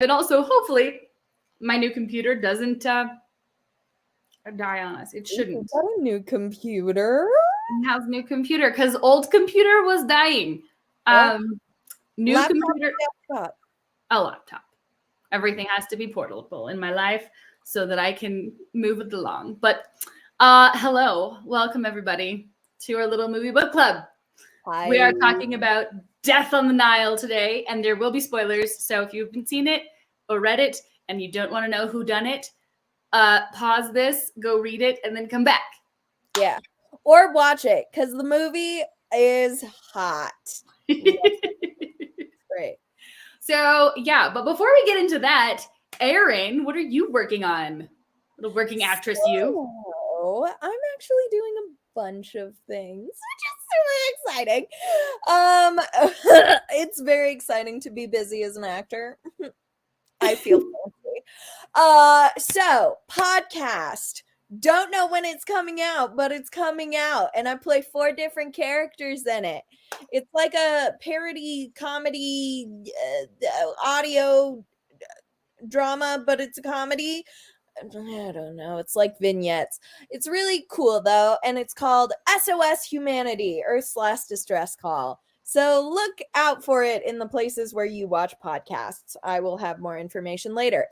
And also, hopefully, my new computer doesn't die on us. It shouldn't. Got a new computer. It has new computer because old computer was dying. New Laptop, computer, laptop. a laptop. Everything has to be portable in my life so that I can move it along. But hello, welcome everybody to our little movie book club. Hi. We are talking about Death on the Nile today, and there will be spoilers. So if you haven't seen it or read it and you don't want to know who done it, pause this, go read it, and then come back. Yeah. Or watch it, because the movie is hot. Great. So, yeah, but before we get into that, Erin, what are you working on? Little working actress, you. Oh, I'm actually doing a bunch of things, which is super exciting. It's very exciting to be busy as an actor. I feel fancy. So podcast. Don't know when it's coming out, but it's coming out, and I play 4 different characters in it. It's like a parody comedy audio drama, but it's a comedy. I don't know. It's like vignettes. It's really cool though, and it's called SOS Humanity, Earth's Last Distress Call. So look out for it in the places where you watch podcasts. I will have more information later.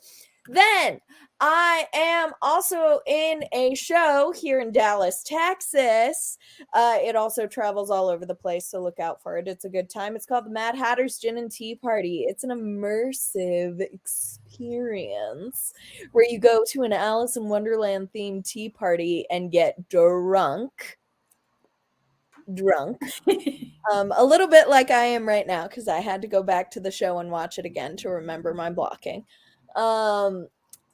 Then I am also in a show here in Dallas, Texas. It also travels all over the place, so look out for it. It's a good time. It's called the Mad Hatter's Gin and Tea Party. It's an immersive experience where you go to an Alice in Wonderland themed tea party and get drunk. A little bit like I am right now, because I had to go back to the show and watch it again to remember my blocking.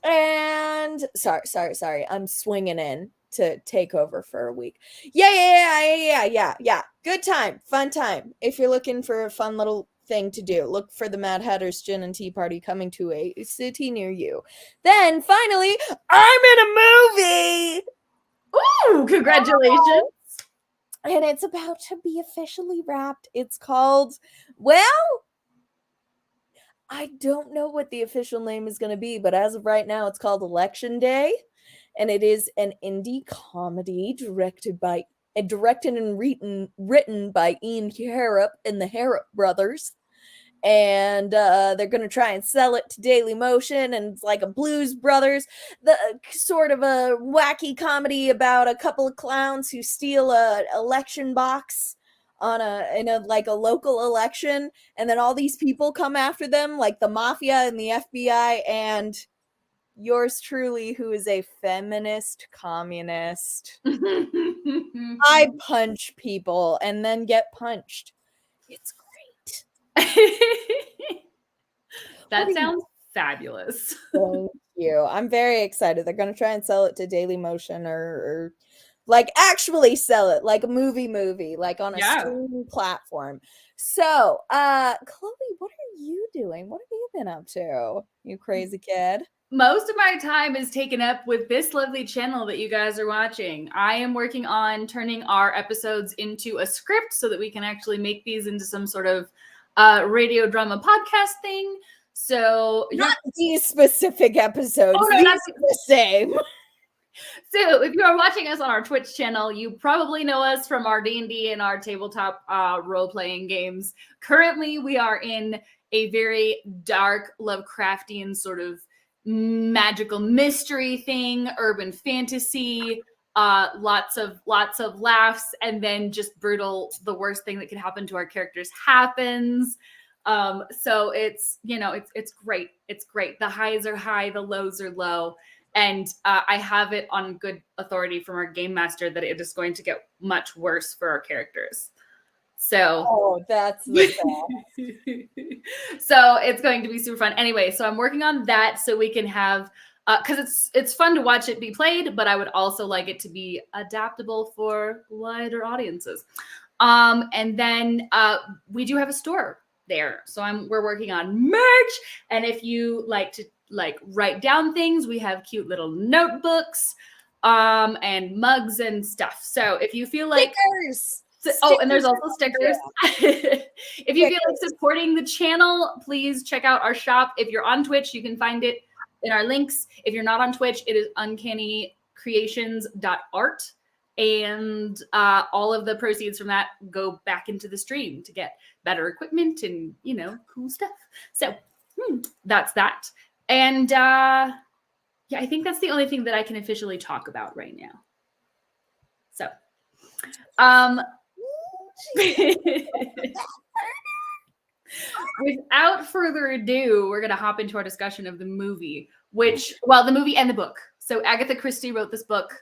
And sorry, I'm swinging in to take over for a week. Yeah. Good time, fun time. If you're looking for a fun little thing to do, look for the Mad Hatter's Gin and Tea Party coming to a city near you. Then finally, I'm in a movie. Ooh, congratulations. And it's about to be officially wrapped. It's called, well, I don't know what the official name is going to be, but as of right now, it's called Election Day, and it is an indie comedy directed and written by Ian Harrop and the Harrop brothers. And they're going to try and sell it to Daily Motion, and it's like a Blues Brothers, the sort of a wacky comedy about a couple of clowns who steal a election box in a local election, and then all these people come after them, like the mafia and the FBI, and yours truly, who is a feminist communist. I punch people and then get punched. It's great. That sounds fabulous. Thank you. I'm very excited. They're going to try and sell it to Daily Motion or like actually sell it like a movie, like on a streaming platform. So, Chloe, what are you doing? What have you been up to, you crazy kid? Most of my time is taken up with this lovely channel that you guys are watching. I am working on turning our episodes into a script so that we can actually make these into some sort of radio drama podcast thing. So not these specific episodes. Oh, no, that's the same. So if you are watching us on our Twitch channel, you probably know us from our D&D and our tabletop role-playing games. Currently, we are in a very dark, Lovecraftian sort of magical mystery thing, urban fantasy, lots of laughs, and then just brutal, the worst thing that could happen to our characters happens. So it's, it's great. It's great. The highs are high, the lows are low. And I have it on good authority from our game master that it is going to get much worse for our characters. So, that's the best. So it's going to be super fun. Anyway, so I'm working on that so we can have, because it's fun to watch it be played, but I would also like it to be adaptable for wider audiences. And then we do have a store there, so we're working on merch. And if you like to write down things, we have cute little notebooks and mugs and stuff. So if you feel like And there's also stickers. If you feel like supporting the channel, please check out our shop. If you're on Twitch, you can find it in our links. If you're not on Twitch, it is uncannycreations.art. And all of the proceeds from that go back into the stream to get better equipment and, cool stuff. So that's that. And yeah, I think that's the only thing that I can officially talk about right now. So, without further ado, we're going to hop into our discussion of the movie, the movie and the book. So Agatha Christie wrote this book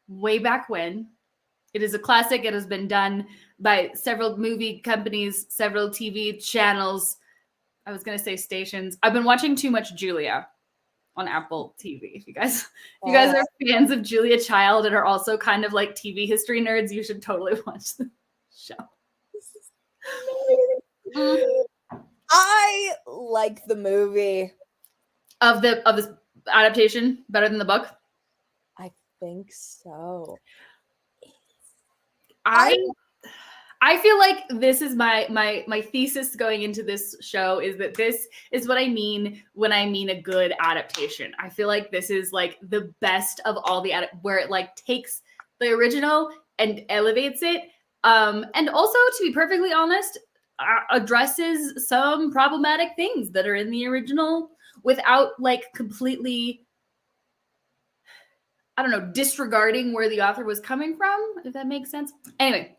way back when. It is a classic. It has been done by several movie companies, several TV channels. I was going to say stations. I've been watching too much Julia on Apple TV. If you guys are fans of Julia Child and are also kind of like TV history nerds, you should totally watch the show. I like the movie of this adaptation better than the book. I think so. I feel like this is my thesis going into this show is that this is what I mean when I mean a good adaptation. I feel like this is like the best of all where it like takes the original and elevates it. And also, to be perfectly honest, addresses some problematic things that are in the original without like completely, I don't know, disregarding where the author was coming from, if that makes sense. Anyway,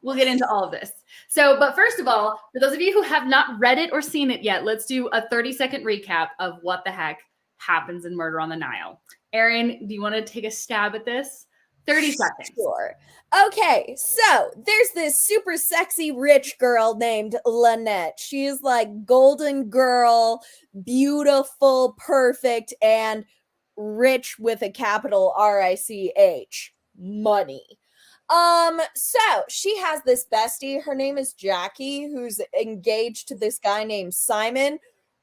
we'll get into all of this. So, but first of all, for those of you who have not read it or seen it yet, let's do a 30-second recap of what the heck happens in Murder on the Nile. Erin, do you want to take a stab at this? 30 seconds. Sure. Okay, so there's this super sexy rich girl named Lynette. She is like golden girl, beautiful, perfect, and rich with a capital R-I-C-H. Money. So she has this bestie. Her name is Jackie, who's engaged to this guy named Simon.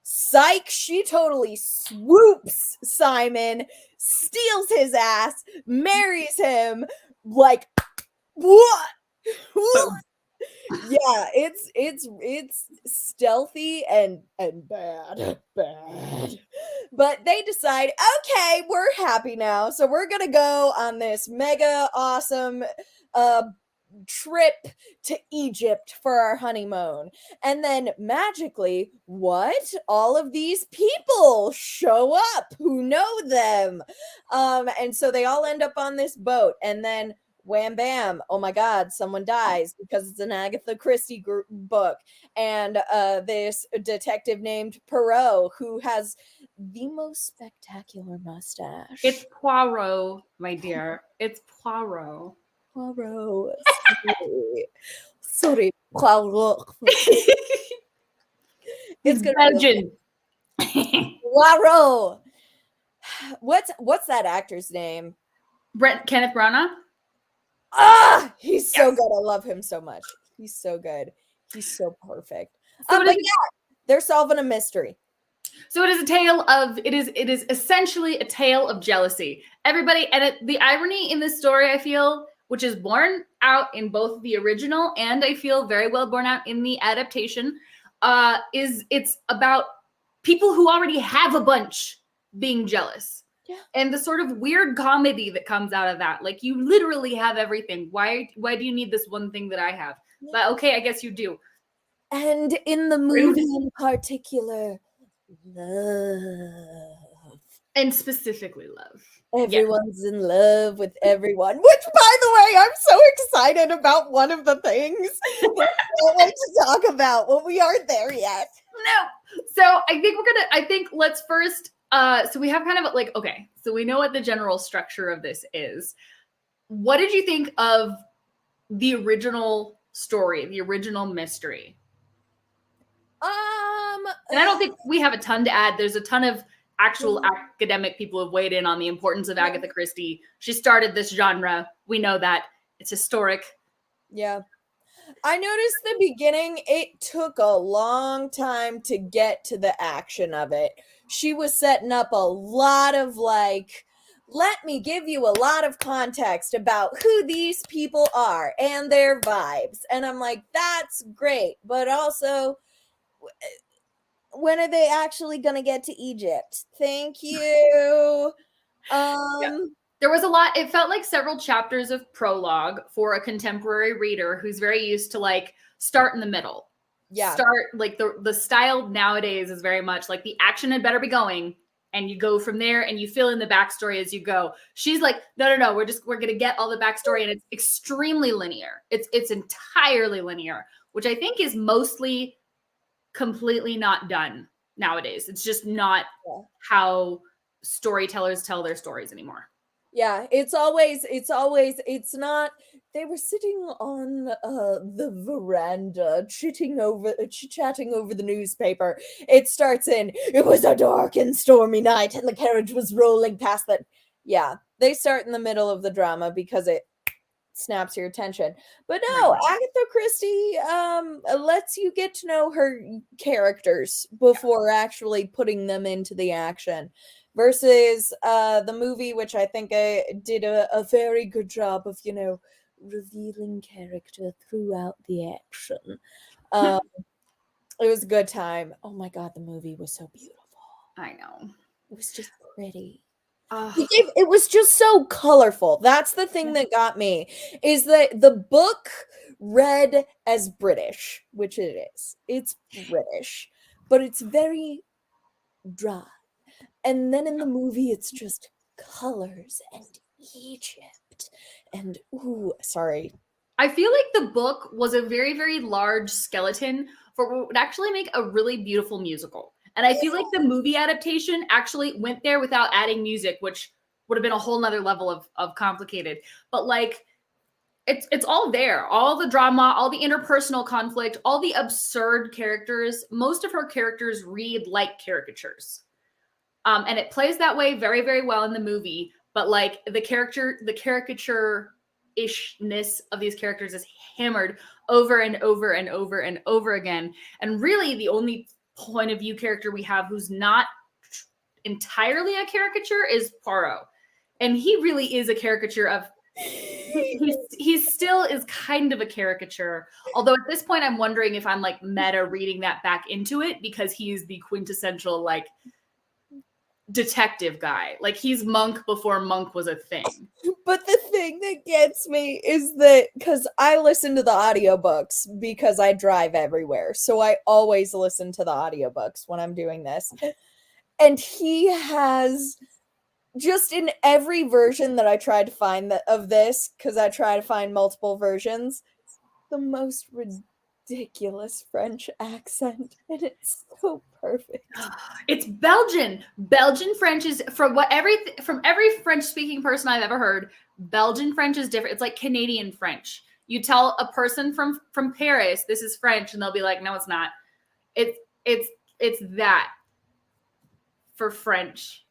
Psych, she totally swoops Simon, steals his ass, marries him. Like, what? Yeah, it's stealthy and bad. But they decide, okay, we're happy now, so we're gonna go on this mega awesome trip to Egypt for our honeymoon. And then magically, all of these people show up who know them. And so they all end up on this boat, and then wham bam, oh my god, someone dies because it's an Agatha Christie book. And this detective named Poirot, who has the most spectacular mustache. It's Poirot, my dear. It's Poirot. Poirot. Sorry, Poirot. It's good. Belgian. Poirot. What's that actor's name? Kenneth Branagh. He's so good. I love him so much. He's so good. He's so perfect. So but yeah, they're solving a mystery. So it is it is essentially a tale of jealousy. Everybody, and the irony in this story, I feel, which is borne out in both the original and I feel very well borne out in the adaptation, is it's about people who already have a bunch being jealous. Yeah. And the sort of weird comedy that comes out of that. Like, you literally have everything. Why do you need this one thing that I have? Yeah. But okay, I guess you do. And in the movie in particular, love. And specifically love. Everyone's in love with everyone. Which, by the way, I'm so excited about one of the things that I like to talk about. Well, we aren't there yet. No. So I think let's first so we have kind of like, okay, so we know what the general structure of this is. What did you think of the original story, the original mystery? And I don't think we have a ton to add. There's a ton of actual academic people who have weighed in on the importance of Agatha Christie. She started this genre. We know that. It's historic. Yeah. I noticed the beginning, it took a long time to get to the action of it. She was setting up a lot of like let me give you a lot of context about who these people are and their vibes. And I'm like, that's great. But also, when are they actually going to get to Egypt? Thank you. Yeah. There was a lot. It felt like several chapters of prologue for a contemporary reader who's very used to like start in the middle. Yeah. Start like the style nowadays is very much like the action had better be going, and you go from there and you fill in the backstory as you go. She's like, no, we're gonna get all the backstory, and it's extremely linear. It's entirely linear, which I think is mostly completely not done nowadays. It's just not how storytellers tell their stories anymore. Yeah, it's not. They were sitting on the veranda chit-chatting over the newspaper. It starts in, it was a dark and stormy night and the carriage was rolling past that. Yeah, they start in the middle of the drama because it snaps your attention. But no, Right. Agatha Christie lets you get to know her characters before actually putting them into the action. Versus the movie, which I think did a very good job of, revealing character throughout the action. It was a good time. Oh my god, the movie was so beautiful. I know. It was just pretty. Uh, It was just so colorful. That's the thing that got me, is that the book read as British, which it is. It's British, but it's very dry. And then in the movie, it's just colors and Egypt. And, ooh, sorry. I feel like the book was a very, very large skeleton for what would actually make a really beautiful musical. And I feel like the movie adaptation actually went there without adding music, which would have been a whole nother level of complicated. But like it's all there. All the drama, all the interpersonal conflict, all the absurd characters. Most of her characters read like caricatures. And it plays that way very, very well in the movie. But like the caricature ishness of these characters is hammered over and over and over and over again. And really, the only point of view character we have who's not entirely a caricature is Poirot. And he really is a caricature of. He still is kind of a caricature. Although at this point, I'm wondering if I'm like meta reading that back into it because he's the quintessential like detective guy. Like he's Monk before Monk was a thing. But the thing that gets me is that, because I listen to the audiobooks because I drive everywhere. So I always listen to the audiobooks when I'm doing this. And he has, just in every version that I tried to find of this, because I try to find multiple versions, the most ridiculous French accent, and it's so perfect. It's Belgian. Belgian French is from every French speaking person I've ever heard. Belgian French is different. It's like Canadian French. You tell a person from Paris this is French, and they'll be like, "No, it's not." It's that for French.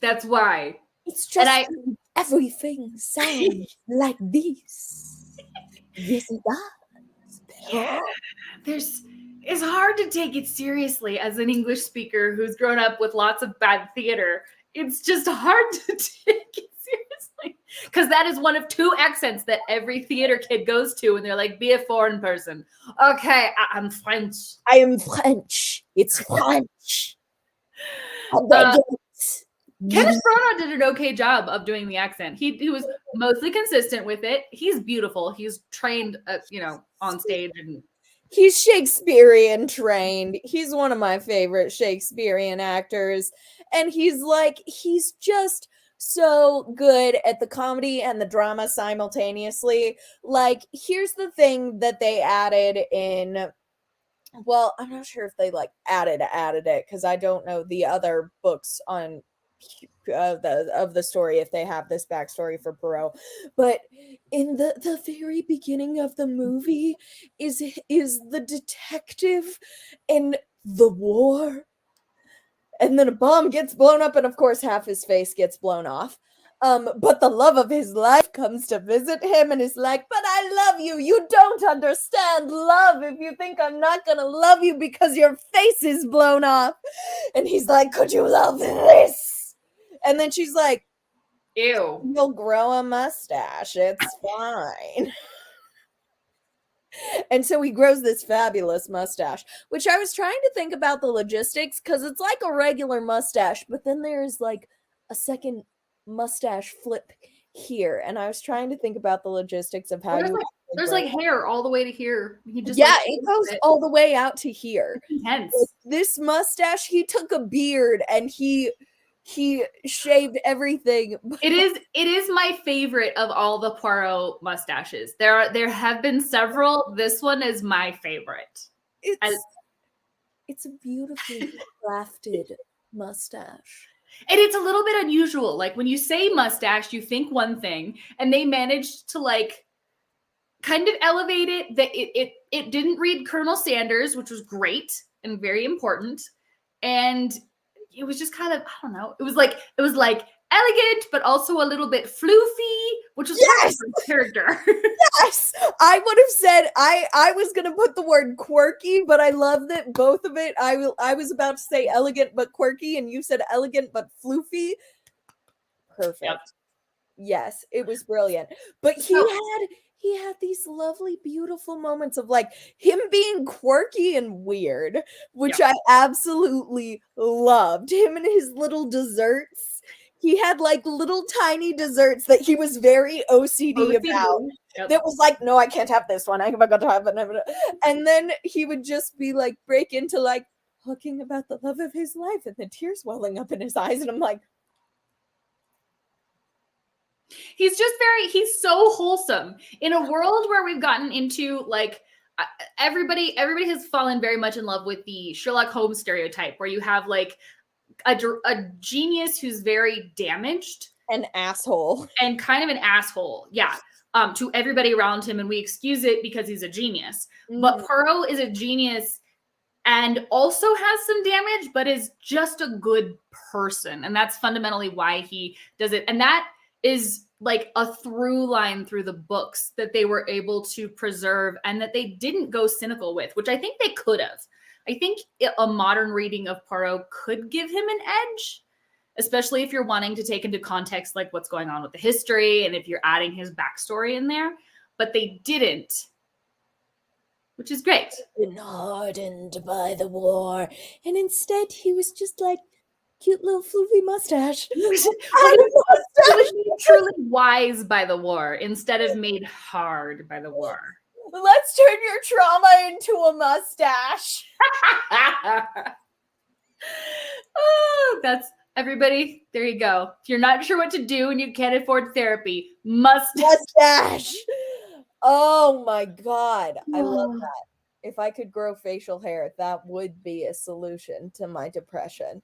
That's why. It's just everything sounds like this. Yes, it does. Yeah. It's hard to take it seriously as an English speaker who's grown up with lots of bad theater. It's just hard to take it seriously because that is one of two accents that every theater kid goes to when they're like, be a foreign person. Okay, I'm French. I am French. It's French. Kenneth Branagh did an okay job of doing the accent. He was mostly consistent with it. He's beautiful. He's trained, on stage, and he's Shakespearean trained. He's one of my favorite Shakespearean actors, and he's just so good at the comedy and the drama simultaneously. Like, here's the thing that they added in. Well, I'm not sure if they added it because I don't know the other books on of the story if they have this backstory for Poirot, but in the very beginning of the movie is the detective in the war, and then a bomb gets blown up, and of course half his face gets blown off. But the love of his life comes to visit him and is like, but I love you. You don't understand love if you think I'm not gonna love you because your face is blown off. And he's like, could you love this? And then she's like, Ew. you'll grow a mustache. It's fine. And so he grows this fabulous mustache, which I was trying to think about the logistics because it's like a regular mustache, but then there's like a second mustache flip here. And I was trying to think about the logistics of how There's like hair all the way to here. He just it goes all the way out to here. It's intense. Like, this mustache, he took a beard and he shaved everything. It is my favorite of all the Poirot mustaches. There have been several. This one is my favorite. It's a beautifully crafted mustache. And it's a little bit unusual. Like when you say mustache, you think one thing, and they managed to like kind of elevate it. That it didn't read Colonel Sanders, which was great and very important. And it was just kind of, I don't know. It was like elegant, but also a little bit floofy, which was yes! character. Yes, I would have said I was gonna put the word quirky, but I love that both of it. I was about to say elegant but quirky, and you said elegant but floofy. Perfect. Yep. Yes, it was brilliant. But he had these lovely, beautiful moments of like him being quirky and weird, which I absolutely loved. Him and his little desserts. He had like little tiny desserts that he was very OCD about. Yep. That was like, no, I can't have this one. I'm going to have it. And then he would just be like, break into like talking about the love of his life and the tears welling up in his eyes. And I'm like, he's so wholesome in a world where we've gotten into like everybody has fallen very much in love with the Sherlock Holmes stereotype where you have like a genius who's very damaged, an asshole, and kind of an asshole. Yeah. To everybody around him, and we excuse it because he's a genius. Mm-hmm. But Poirot is a genius and also has some damage, but is just a good person. And that's fundamentally why he does it. And that is like a through line through the books that they were able to preserve and that they didn't go cynical with, which I think they could have. I think a modern reading of Poirot could give him an edge, especially if you're wanting to take into context like what's going on with the history and if you're adding his backstory in there. But they didn't, which is great. Been hardened by the war, and instead he was just like cute little floofy mustache. He was truly wise by the war instead of made hard by the war. Let's turn your trauma into a mustache. Oh, that's everybody. There you go. If you're not sure what to do and you can't afford therapy, mustache. Oh my God. I love that. If I could grow facial hair, that would be a solution to my depression.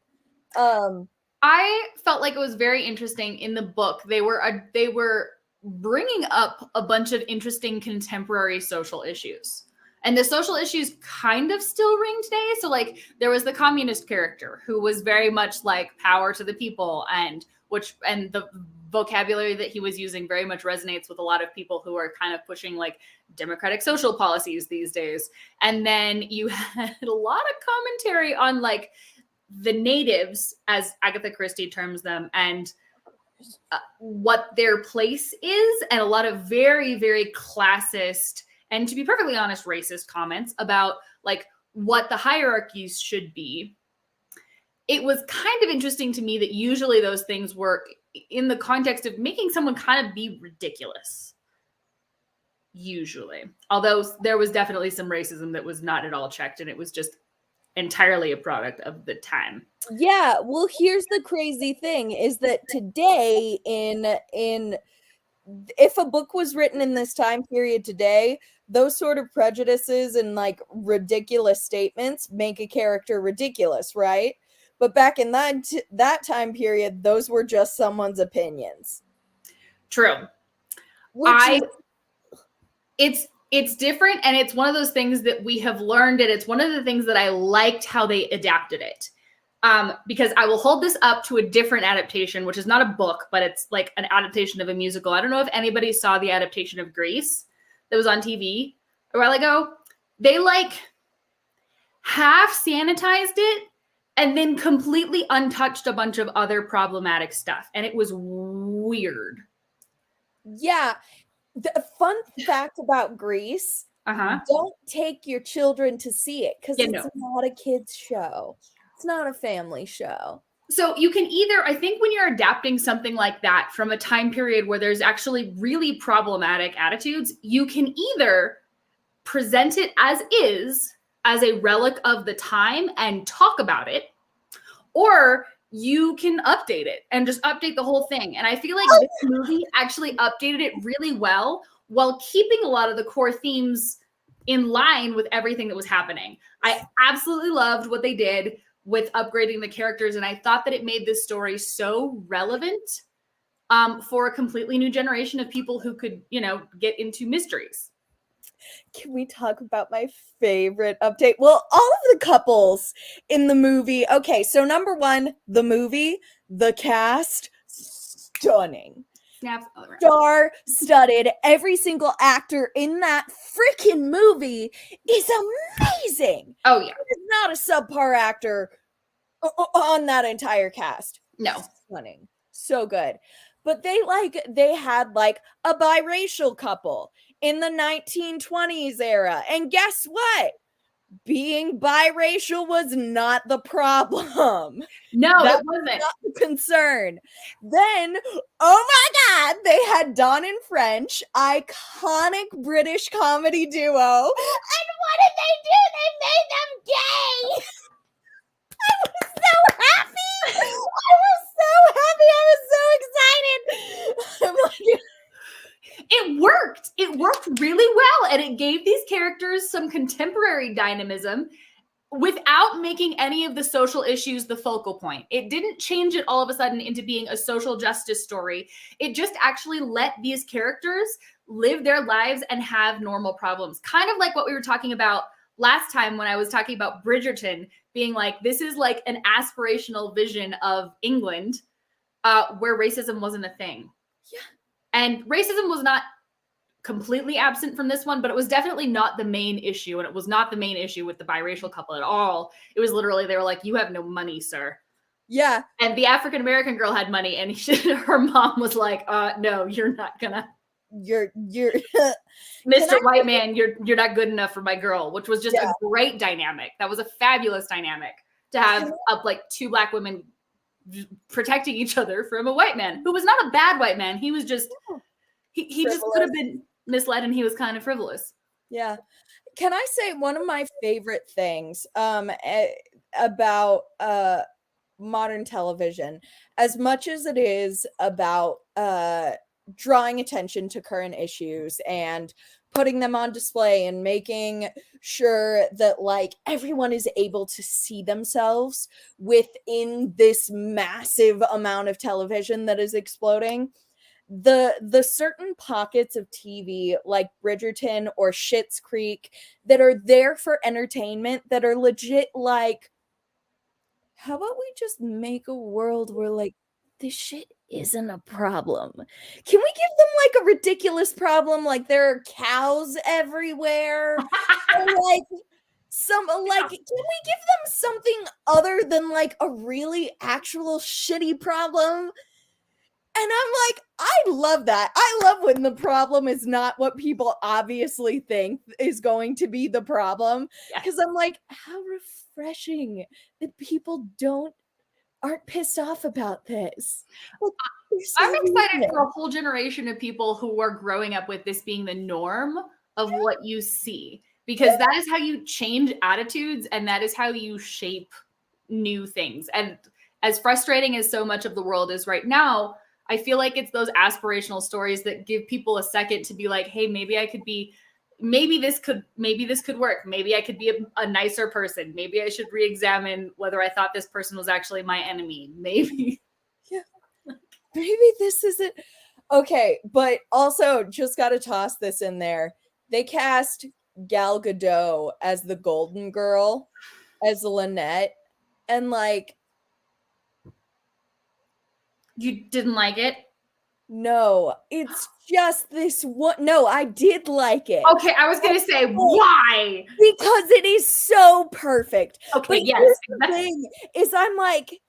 I felt like it was very interesting in the book. They were bringing up a bunch of interesting contemporary social issues. And the social issues kind of still ring today. So like there was the communist character who was very much like power to the people, and the vocabulary that he was using very much resonates with a lot of people who are kind of pushing like democratic social policies these days. And then you had a lot of commentary on like the natives, as Agatha Christie terms them, and what their place is, and a lot of very, very classist and, to be perfectly honest, racist comments about like what the hierarchies should be. It was kind of interesting to me that usually those things were in the context of making someone kind of be ridiculous. Usually. Although there was definitely some racism that was not at all checked, and it was just entirely a product of the time. Yeah, well, here's the crazy thing is that today if a book was written in this time period today, those sort of prejudices and like ridiculous statements make a character ridiculous, right? But back in that time period, those were just someone's opinions. True. It's different, and it's one of those things that we have learned, and it's one of the things that I liked how they adapted it. Because I will hold this up to a different adaptation, which is not a book, but it's like an adaptation of a musical. I don't know if anybody saw the adaptation of Grease that was on TV a while ago. They like half sanitized it and then completely untouched a bunch of other problematic stuff. And it was weird. Yeah. The fun fact about Grease, don't take your children to see it because it's not a kid's show. It's not a family show. So you can either, I think when you're adapting something like that from a time period where there's actually really problematic attitudes, you can either present it as is, as a relic of the time and talk about it, or you can update it and just update the whole thing. And I feel like this movie actually updated it really well while keeping a lot of the core themes in line with everything that was happening. I absolutely loved what they did with upgrading the characters, and I thought that it made this story so relevant for a completely new generation of people who could, get into mysteries. Can we talk about my favorite update? Well, all of the couples in the movie. Okay, so number one, the movie, the cast, stunning. Star-studded. Every single actor in that freaking movie is amazing. Oh, yeah. There's not a subpar actor on that entire cast. No. Stunning. So good. But they had a biracial couple in the 1920s era. And guess what? Being biracial was not the problem. No, that it wasn't. Not the concern. Then, oh my God, they had Dawn and French, iconic British comedy duo. And what did they do? They made them gay. I was so happy. I was so excited. It worked. It worked really well. And it gave these characters some contemporary dynamism without making any of the social issues the focal point. It didn't change it all of a sudden into being a social justice story. It just actually let these characters live their lives and have normal problems. Kind of like what we were talking about last time when I was talking about Bridgerton being like, this is like an aspirational vision of England where racism wasn't a thing. Yeah. And racism was not completely absent from this one, but it was definitely not the main issue. And it was not the main issue with the biracial couple at all. It was literally, they were like, you have no money, sir. Yeah. And the African-American girl had money, and her mom was like, no, you're not gonna. You're Mr. White Man, you're not good enough for my girl, which was just a great dynamic. That was a fabulous dynamic to have two Black women protecting each other from a white man who was not a bad white man. He was just he just could have been misled, and he was kind of frivolous. Yeah. Can I say one of my favorite things about modern television, as much as it is about drawing attention to current issues and putting them on display and making sure that everyone is able to see themselves within this massive amount of television that is exploding, the certain pockets of TV like Bridgerton or Schitt's Creek that are there for entertainment, that are legit how about we just make a world where this shit isn't a problem? Can we give them a ridiculous problem, like there are cows everywhere? Or can we give them something other than a really actual shitty problem? And I'm I love that. I love when the problem is not what people obviously think is going to be the problem. Because I'm how refreshing that people aren't pissed off about this. I'm excited for a whole generation of people who are growing up with this being the norm of what you see, because that is how you change attitudes, and that is how you shape new things. And as frustrating as so much of the world is right now, I feel like it's those aspirational stories that give people a second to be like, hey, maybe this could work. Maybe I could be a nicer person. Maybe I should re-examine whether I thought this person was actually my enemy. Maybe. Yeah. Maybe this isn't okay, but also just got to toss this in there. They cast Gal Gadot as the Golden Girl, as Lynette, and you didn't like it? No, it's just this one. No, I did like it. Okay, I was gonna say, why? Because it is so perfect. Okay, But yes, here's the exactly. thing, is I'm like,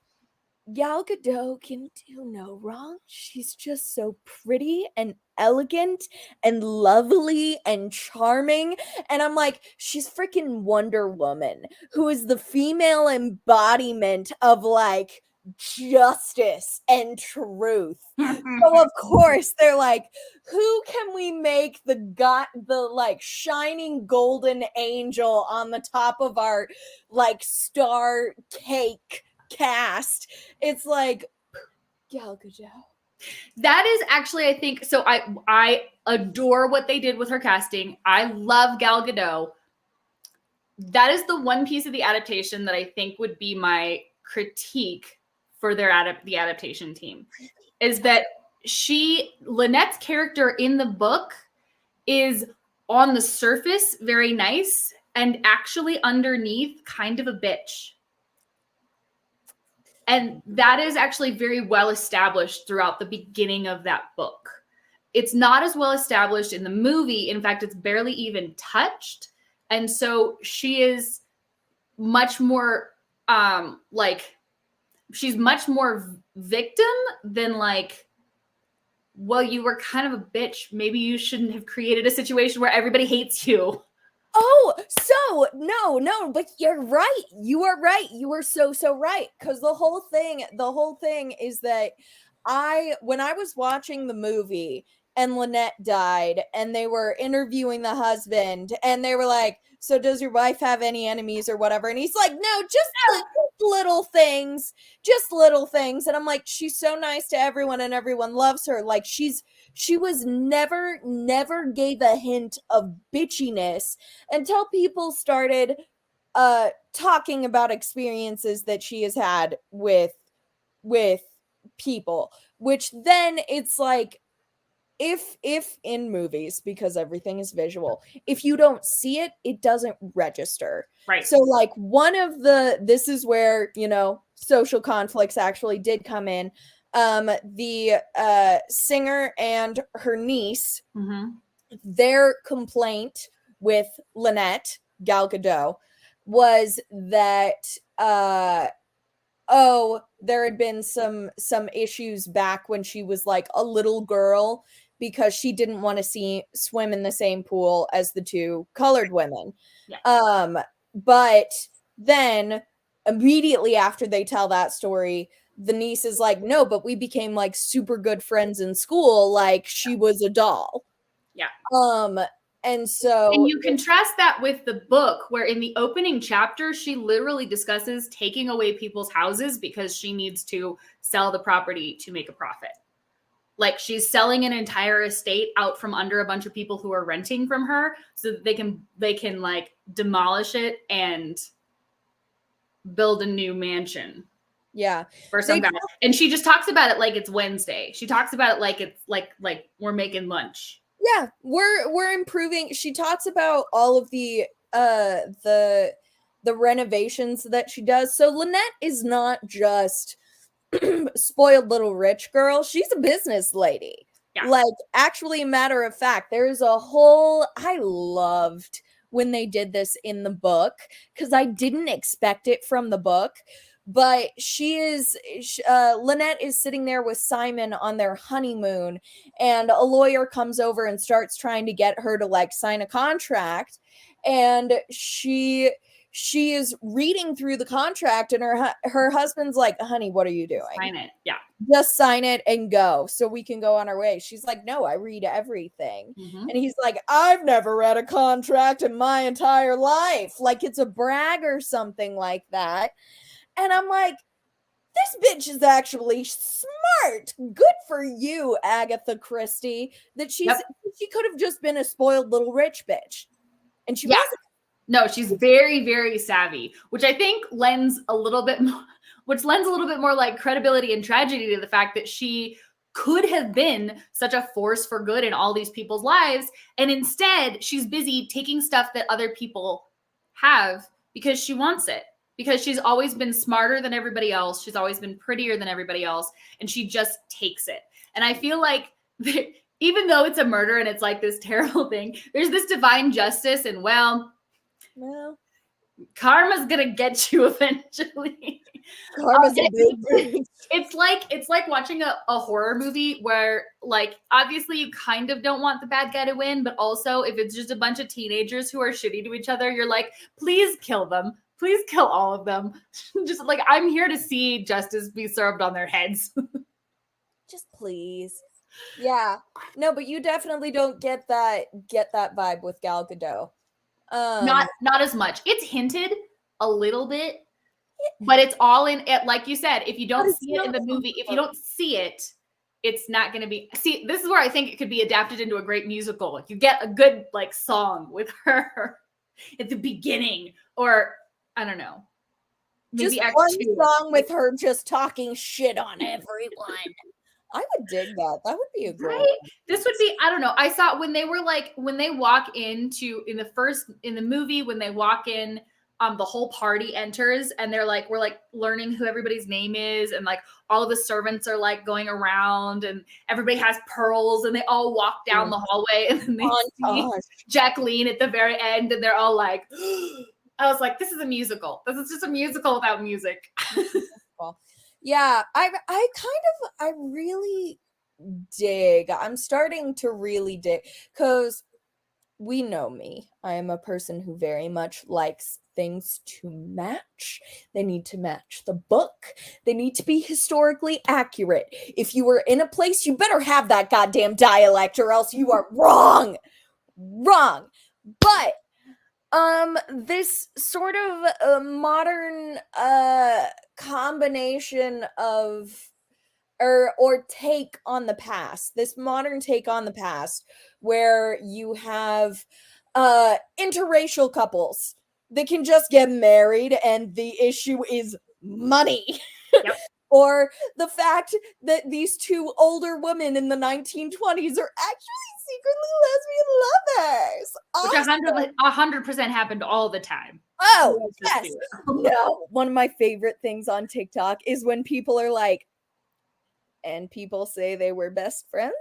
Gal Gadot can do no wrong. She's just so pretty and elegant and lovely and charming. And I'm like, she's freaking Wonder Woman, who is the female embodiment of like justice and truth. So of course they're like, who can we make the like shining golden angel on the top of our like star cake cast? It's like Gal Gadot. That is actually, I think, so I adore what they did with her casting. I love Gal Gadot. That is the one piece of the adaptation that I think would be my critique for the adaptation team, is that Lynette's character in the book is on the surface very nice and actually underneath kind of a bitch. And that is actually very well established throughout the beginning of that book. It's not as well established in the movie. In fact, it's barely even touched. And so she is much more like, she's much more victim than like, well, you were kind of a bitch. Maybe you shouldn't have created a situation where everybody hates you. Oh, so no, but you're right. You are right. You are so right. Because the whole thing is that when I was watching the movie and Lynette died and they were interviewing the husband and they were like, so does your wife have any enemies or whatever? And he's like, no, just little things, And I'm like, she's so nice to everyone and everyone loves her. Like she was never gave a hint of bitchiness until people started talking about experiences that she has had with people, which then it's like, if in movies, because everything is visual, if you don't see it, it doesn't register. Right. So like this is where, social conflicts actually did come in. The singer and her niece, their complaint with Lynette, Gal Gadot, was that there had been some issues back when she was like a little girl because she didn't want to swim in the same pool as the two colored women. Yeah. But then immediately after they tell that story, the niece is like, no, but we became like super good friends in school. Like she was a doll. Yeah. And so and you contrast that with the book, where in the opening chapter, she literally discusses taking away people's houses because she needs to sell the property to make a profit. Like she's selling an entire estate out from under a bunch of people who are renting from her so that they can like demolish it and build a new mansion. Yeah. For some guy. And she just talks about it like it's Wednesday. She talks about it like it's like we're making lunch. Yeah, we're improving. She talks about all of the renovations that she does. So Lynette is not just spoiled little rich girl. She's a business lady. Yeah. Like, actually, matter of fact, there's a whole, I loved when they did this in the book because I didn't expect it from the book. But Lynette is sitting there with Simon on their honeymoon, and a lawyer comes over and starts trying to get her to like sign a contract. And she is reading through the contract, and her husband's like, honey, what are you doing? Sign it. Yeah. Just sign it and go so we can go on our way. She's like, no, I read everything. And he's like, I've never read a contract in my entire life. Like it's a brag or something like that. And I'm like, this bitch is actually smart. Good for you, Agatha Christie. That she could have just been a spoiled little rich bitch. And she wasn't. No, she's very, very savvy, which I think lends a little bit more like credibility and tragedy to the fact that she could have been such a force for good in all these people's lives. And instead, she's busy taking stuff that other people have because she wants it. because she's always been smarter than everybody else. She's always been prettier than everybody else. And she just takes it. And I feel like even though it's a murder and it's like this terrible thing, there's this divine justice. And well, karma's going to get you eventually. Karma's a big it's like watching a horror movie where, like, obviously you kind of don't want the bad guy to win, but also if it's just a bunch of teenagers who are shitty to each other, you're like, please kill them. Please kill all of them. Just like, I'm here to see justice be served on their heads. Just please. Yeah. No, but you definitely don't get that vibe with Gal Gadot. Not as much. It's hinted a little bit, but it's all in it. Like you said, if you don't see it in the movie, if you don't see it, it's not going to be. See, this is where I think it could be adapted into a great musical. You get a good like song with her at the beginning, or I don't know, maybe just one song with her just talking shit on everyone. I would dig that. That would be a great. Right? This would be, I don't know. I saw when they walk into in the movie, when they walk in, the whole party enters and they're like, we're like learning who everybody's name is. And like all of the servants are like going around and everybody has pearls and they all walk down the hallway and then they see Jacqueline at the very end and they're all like, I was like, this is a musical. This is just a musical without music. Yeah, I really dig. I'm starting to really dig because we know me. I am a person who very much likes things to match. They need to match the book. They need to be historically accurate. If you were in a place, you better have that goddamn dialect or else you are wrong. Wrong. But this sort of modern combination of or take on the past, this modern take on the past where you have interracial couples that can just get married and the issue is money. Yep. Or the fact that these two older women in the 1920s are actually secretly lesbian lovers. Which 100% happened all the time. Oh, yes. No, one of my favorite things on TikTok is when people are like, and people say they were best friends.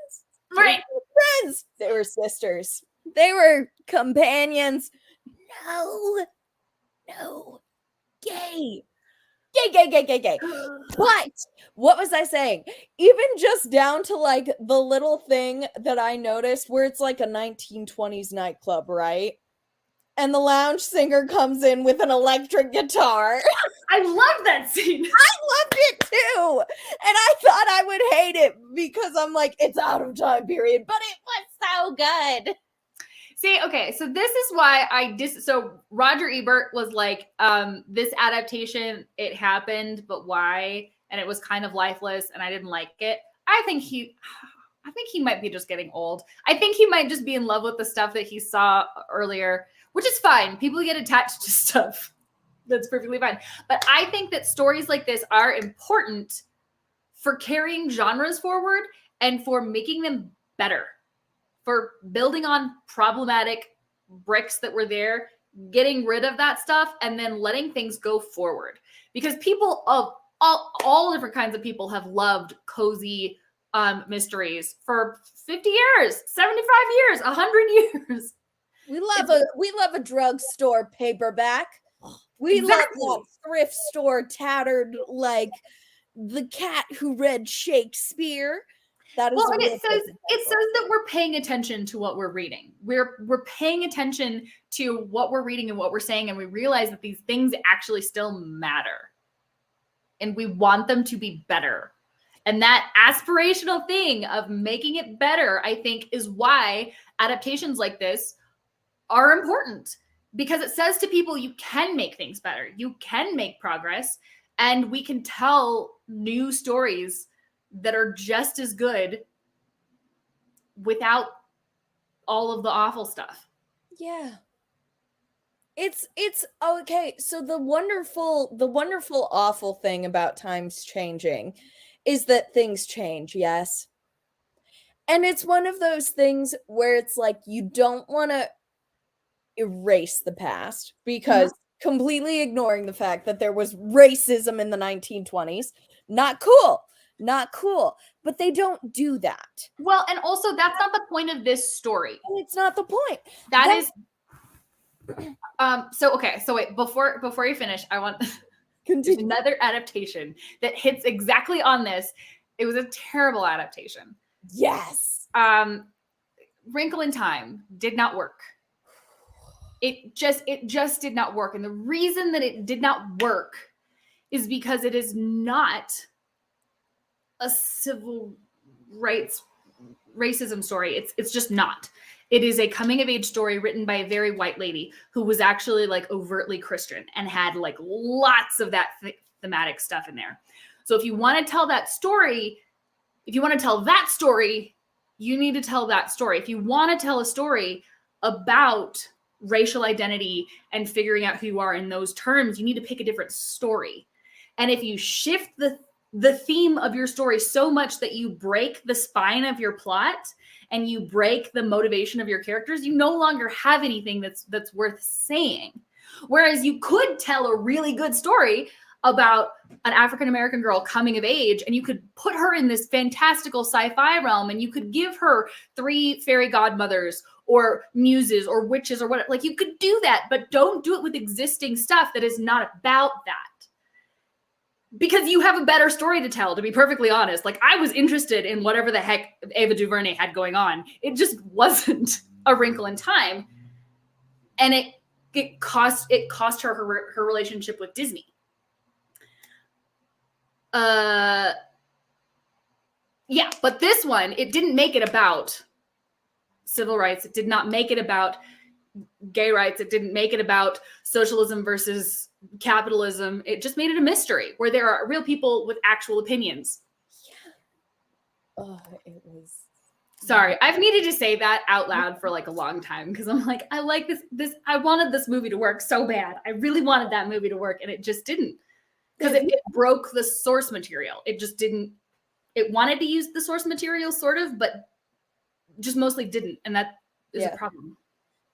Right. They were friends. They were sisters. They were companions. No. Gay. But what was I saying? Even just down to like the little thing that I noticed where it's like a 1920s nightclub, right? And the lounge singer comes in with an electric guitar. I love that scene. I loved it too. And I thought I would hate it because I'm like, it's out of time period, but it was so good. See, okay, so this is why so Roger Ebert was like, this adaptation, it happened, but why? And it was kind of lifeless, and I didn't like it. I think he might be just getting old. I think he might just be in love with the stuff that he saw earlier, which is fine. People get attached to stuff. That's perfectly fine. But I think that stories like this are important for carrying genres forward and for making them better. For building on problematic bricks that were there, getting rid of that stuff, and then letting things go forward. Because people of all different kinds of people have loved cozy mysteries for 50 years, 75 years, 100 years. We love a drugstore paperback. We love that thrift store tattered like The Cat Who Read Shakespeare. That is well, and it says that we're paying attention to what we're reading. We're paying attention to what we're reading and what we're saying, and we realize that these things actually still matter, and we want them to be better. And that aspirational thing of making it better, I think, is why adaptations like this are important, because it says to people, you can make things better, you can make progress, and we can tell new stories that are just as good without all of the awful stuff. Yeah. It's okay. So the wonderful awful thing about times changing is that things change, yes. And it's one of those things where it's like you don't want to erase the past because completely ignoring the fact that there was racism in the 1920s. Not cool. Not cool. But they don't do that. Well, and also that's not the point of this story. And it's not the point. That is so okay, so wait, before you finish, I want there's another adaptation that hits exactly on this. It was a terrible adaptation. Yes. Wrinkle in Time did not work. It just did not work. And the reason that it did not work is because it is not a civil rights racism story. It's just not. It is a coming of age story written by a very white lady who was actually like overtly Christian and had like lots of that thematic stuff in there. So if you want to tell that story, you need to tell that story. If you want to tell a story about racial identity and figuring out who you are in those terms, you need to pick a different story. And if you shift the theme of your story so much that you break the spine of your plot and you break the motivation of your characters, you no longer have anything that's worth saying. Whereas you could tell a really good story about an African-American girl coming of age, and you could put her in this fantastical sci-fi realm, and you could give her 3 fairy godmothers or muses or witches or whatever. Like, you could do that, but don't do it with existing stuff that is not about that. Because you have a better story to tell, to be perfectly honest. Like, I was interested in whatever the heck Ava DuVernay had going on. It just wasn't A Wrinkle in Time. And it cost her relationship with Disney. Yeah, but this one, it didn't make it about civil rights. It did not make it about gay rights. It didn't make it about socialism versus capitalism. It just made it a mystery where there are real people with actual opinions. Yeah. Oh, it was. Sorry, I've needed to say that out loud for like a long time because I'm like, I like this. I wanted this movie to work so bad. I really wanted that movie to work, and it just didn't. Because it broke the source material. It just didn't. It wanted to use the source material, sort of, but just mostly didn't. And that is a problem.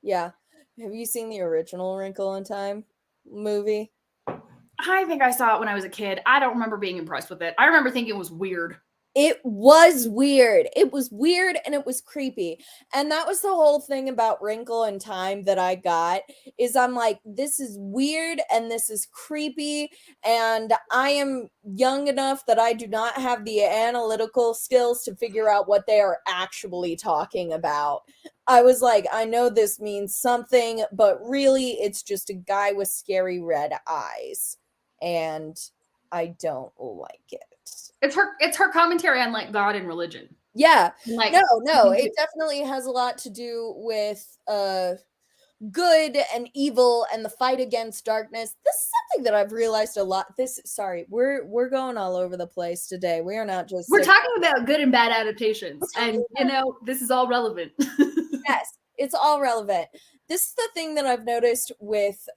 Yeah. Have you seen the original Wrinkle in Time movie? I think I saw it when I was a kid. I don't remember being impressed with it. I remember thinking it was weird. It was weird. It was weird and it was creepy. And that was the whole thing about Wrinkle in Time that I got, is I'm like, this is weird and this is creepy. And I am young enough that I do not have the analytical skills to figure out what they are actually talking about. I was like, I know this means something, but really it's just a guy with scary red eyes. And I don't like it. It's her commentary on like God and religion. Yeah. Like, no, it definitely has a lot to do with good and evil and the fight against darkness. This is something that I've realized a lot. We're going all over the place today. We are not just we're talking about good and bad adaptations. And this is all relevant. Yes, it's all relevant. This is the thing that I've noticed with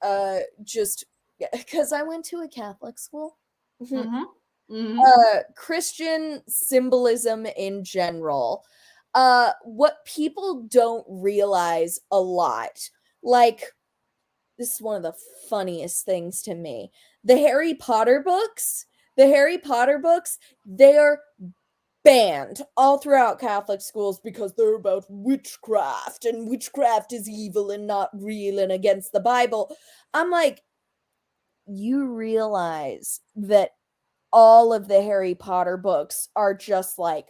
just because I went to a Catholic school. Mm-hmm. Mm-hmm. Christian symbolism in general. What people don't realize a lot, like, this is one of the funniest things to me. The Harry Potter books, they are banned all throughout Catholic schools because they're about witchcraft, and witchcraft is evil and not real and against the Bible. I'm like, you realize that all of the Harry Potter books are just like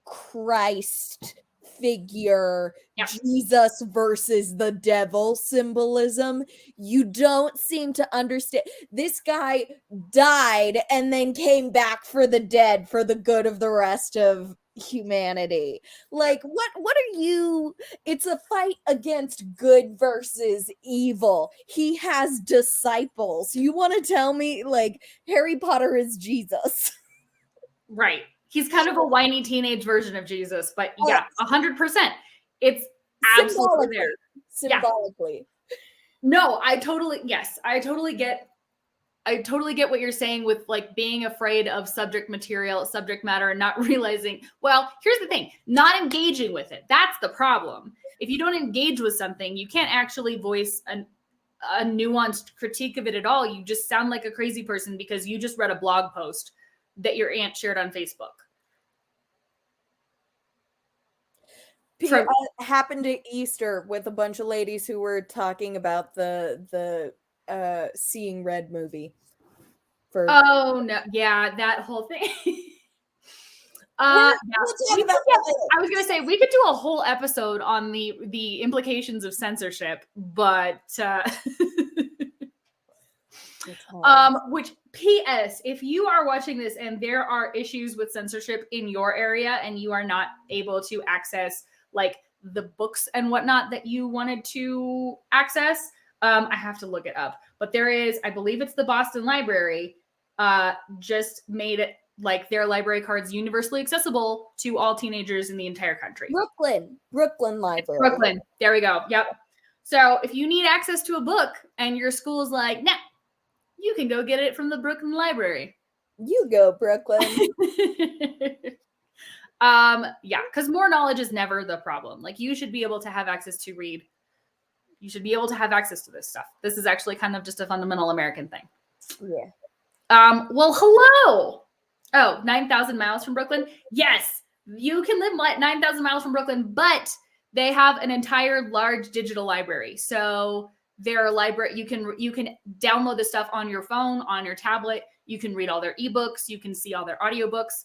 Christ figure, Jesus versus the devil symbolism. You don't seem to understand. This guy died and then came back for the dead for the good of the rest of humanity. Like, what are you? It's a fight against good versus evil. He has disciples. You want to tell me like Harry Potter is Jesus? Right. He's kind of a whiny teenage version of Jesus, but yeah, 100%. It's absolutely there. Symbolically. Yeah. No, I totally get what you're saying with like being afraid of subject matter, and not realizing, well, here's the thing, not engaging with it. That's the problem. If you don't engage with something, you can't actually voice a nuanced critique of it at all. You just sound like a crazy person because you just read a blog post that your aunt shared on Facebook. Happened at Easter with a bunch of ladies who were talking about the Seeing Red movie. Oh no, yeah, that whole thing. We'll talk about that. I was gonna say we could do a whole episode on the implications of censorship, but which PS, if you are watching this and there are issues with censorship in your area and you are not able to access like the books and whatnot that you wanted to access, I have to look it up. But there is, I believe it's the Boston Library, just made it like their library cards universally accessible to all teenagers in the entire country. Brooklyn Library. Brooklyn. There we go. Yep. So if you need access to a book and your school's like, nah, you can go get it from the Brooklyn Library. You go, Brooklyn. Yeah, because more knowledge is never the problem. Like you should be able to have access to read. You should be able to have access to this stuff. This is actually kind of just a fundamental American thing. Yeah. Well, hello. Oh, 9,000 miles from Brooklyn? Yes, you can live 9,000 miles from Brooklyn, but they have an entire large digital library. So their library, you can download the stuff on your phone, on your tablet. You can read all their ebooks. You can see all their audiobooks.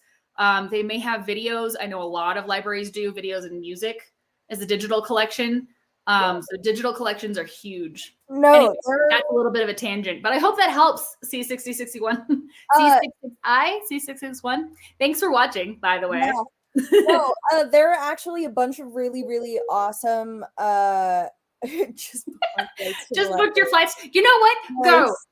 They may have videos. I know a lot of libraries do videos and music as a digital collection. So digital collections are huge. No, anyway, that's a little bit of a tangent, but I hope that helps. C6061, C66I, C661. Thanks for watching, by the way. Yeah. No, there are actually a bunch of really, really awesome. Just book your flights. You know what?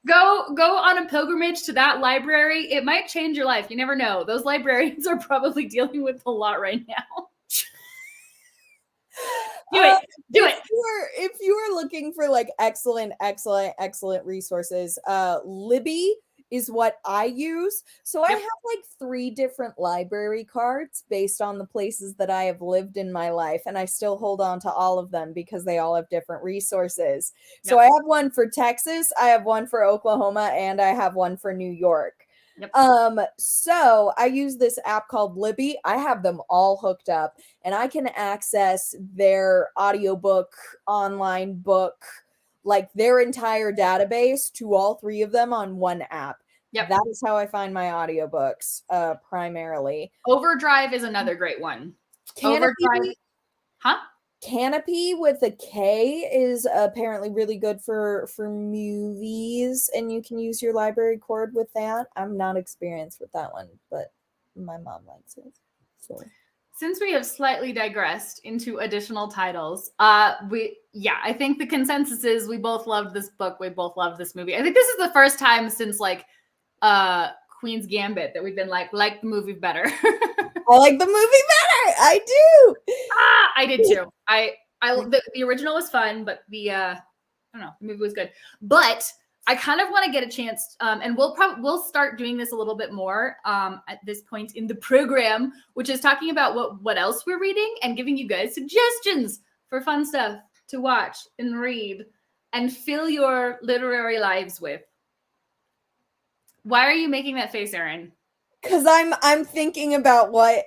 Go on a pilgrimage to that library. It might change your life. You never know. Those librarians are probably dealing with a lot right now. Do it. If you are looking for like excellent resources, Libby is what I use. So I have like 3 different library cards based on the places that I have lived in my life, and I still hold on to all of them because they all have different resources. So I have one for Texas, I have one for Oklahoma, and I have one for New York. So I use this app called Libby. I have them all hooked up, and I can access their audiobook, online book, like their entire database to all 3 of them on one app. That is how I find my audiobooks, primarily. Overdrive is another great one. Canopy, Canopy with a K is apparently really good for movies, and you can use your library cord with that. I'm not experienced with that one, but my mom likes it. So since we have slightly digressed into additional titles, I think the consensus is we both loved this book. We both loved this movie. I think this is the first time since like Queen's Gambit that we've been like the movie better. I like the movie better. I do. I did too. The original was fun, but the movie was good. But I kind of want to get a chance, and we'll start doing this a little bit more at this point in the program, which is talking about what else we're reading and giving you guys suggestions for fun stuff to watch and read and fill your literary lives with. Why are you making that face, Erin? Because I'm thinking about what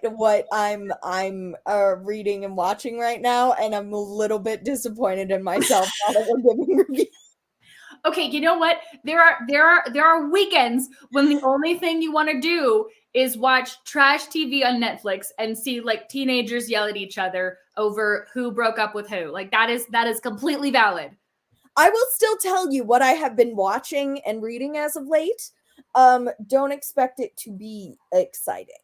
I'm reading and watching right now, and I'm a little bit disappointed in myself now that we're giving reviews. Okay, you know what? There are weekends when the only thing you want to do is watch trash TV on Netflix and see like teenagers yell at each other over who broke up with who. Like that is completely valid. I will still tell you what I have been watching and reading as of late. Don't expect it to be exciting.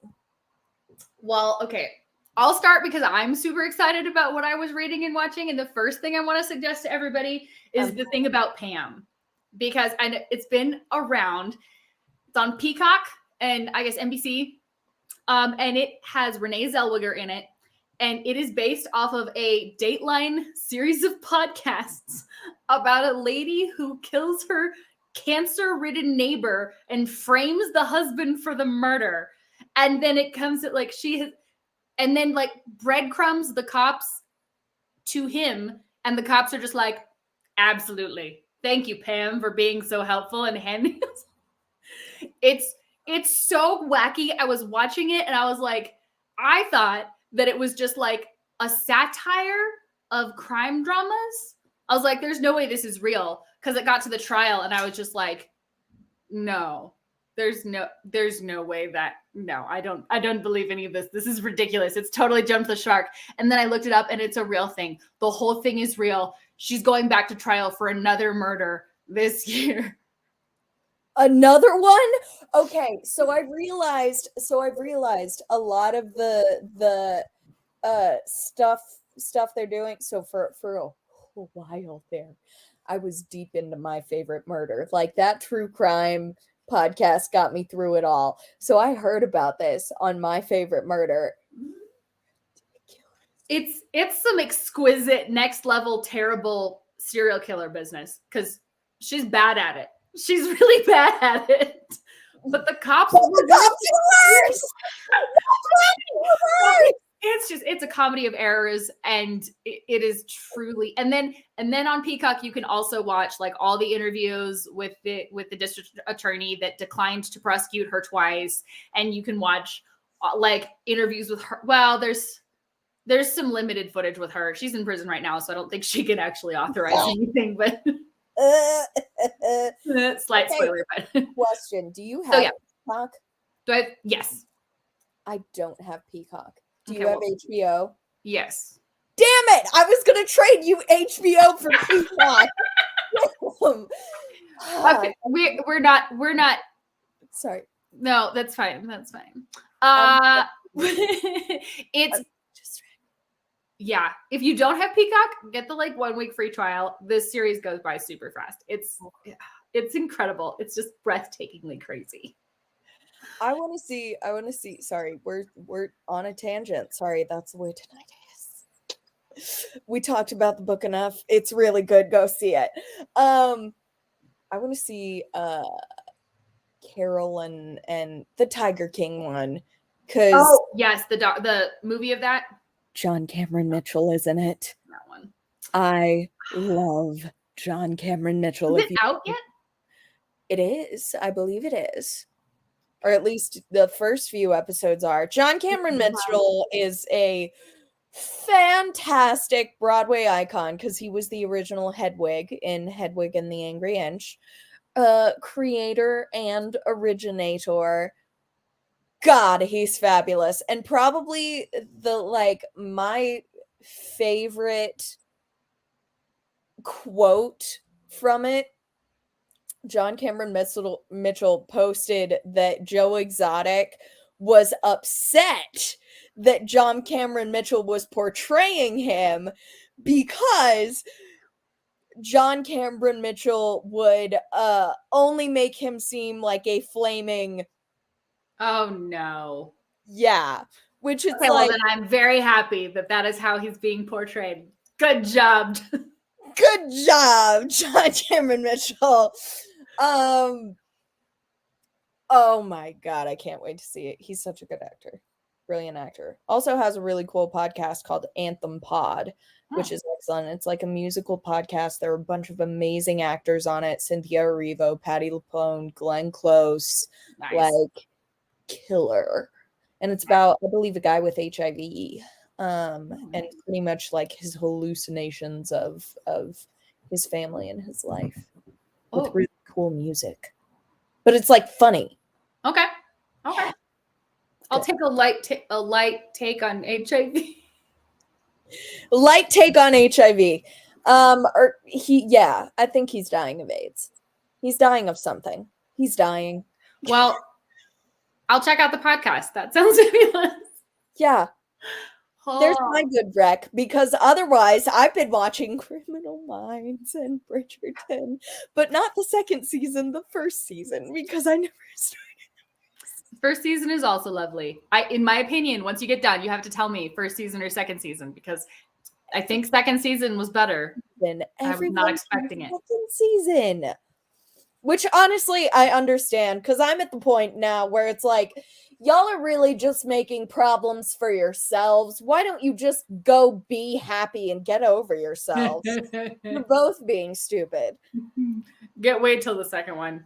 Well, okay. I'll start because I'm super excited about what I was reading and watching. And the first thing I want to suggest to everybody is the thing about Pam. Because it's been around. It's on Peacock and I guess NBC. And it has Renee Zellweger in it. And it is based off of a Dateline series of podcasts about a lady who kills her cancer-ridden neighbor and frames the husband for the murder. And then it comes at like and then like breadcrumbs the cops to him, and the cops are just like, absolutely, Thank you, Pam, for being so helpful and handing us. It's so wacky. I was watching it and I was like, I thought that it was just like a satire of crime dramas. I was like, there's no way this is real, because it got to the trial and I was just like, no, there's no way that, no, I don't believe any of this. This is ridiculous. It's totally jumped the shark. And then I looked it up and it's a real thing. The whole thing is real. She's going back to trial for another murder this year. Another one? Okay, so I've realized a lot of the stuff they're doing. So for a while there, I was deep into My Favorite Murder. Like, that true crime podcast got me through it all. So I heard about this on My Favorite Murder. It's some exquisite, next level, terrible serial killer business, because she's bad at it. She's really bad at it. But the cops are worse. It's a comedy of errors, and it is truly. And then on Peacock you can also watch like all the interviews with the district attorney that declined to prosecute her twice, and you can watch like interviews with her. Well, there's some limited footage with her. She's in prison right now, so I don't think she can actually authorize anything, but slight spoiler. But question: do you have Peacock? Do I? Yes. I don't have Peacock. Do you have HBO? Yes. Damn it! I was gonna trade you HBO for Peacock. Okay, we're not. Sorry. No, that's fine. That's fine. It's just, yeah. If you don't have Peacock, get the like 1 week free trial. This series goes by super fast. It's incredible. It's just breathtakingly crazy. I want to see. Sorry, we're on a tangent. Sorry, that's the way tonight is. We talked about the book enough. It's really good. Go see it. I want to see Carol and the Tiger King one, because yes, the movie of that. John Cameron Mitchell is in it. That one. I love John Cameron Mitchell. Is it out yet? It is. I believe it is. Or at least the first few episodes are. John Cameron Mitchell is a fantastic Broadway icon, because he was the original Hedwig in Hedwig and the Angry Inch. Creator and originator. God, he's fabulous. And probably my favorite quote from it, John Cameron Mitchell posted that Joe Exotic was upset that John Cameron Mitchell was portraying him, because John Cameron Mitchell would only make him seem like a flaming... Oh, no. Yeah. Which is okay, well, then I'm very happy that is how he's being portrayed. Good job. Good job, John Cameron Mitchell. Oh my God, I can't wait to see it. He's such a good actor. Brilliant actor. Also has a really cool podcast called Anthem Pod, which is excellent. It's like a musical podcast. There are a bunch of amazing actors on it. Cynthia Erivo, Patti LuPone, Glenn Close. Nice. Like, killer. And it's about, I believe, a guy with HIV. And pretty much like his hallucinations of his family and his life. With really cool music. But it's like funny. Okay. I'll take a light take on HIV. Light take on HIV. I think he's dying of AIDS. He's dying of something. He's dying. Well, I'll check out the podcast. That sounds fabulous. Yeah. There's my good rec, because otherwise I've been watching Criminal Minds and Bridgerton, but not the second season, the first season, because I never started. First season is also lovely. In my opinion, once you get done, you have to tell me first season or second season, because I think second season was better. Then I'm not expecting it. Second season. Which honestly, I understand, because I'm at the point now where it's like, y'all are really just making problems for yourselves. Why don't you just go be happy and get over yourselves? You're both being stupid. Wait till the second one.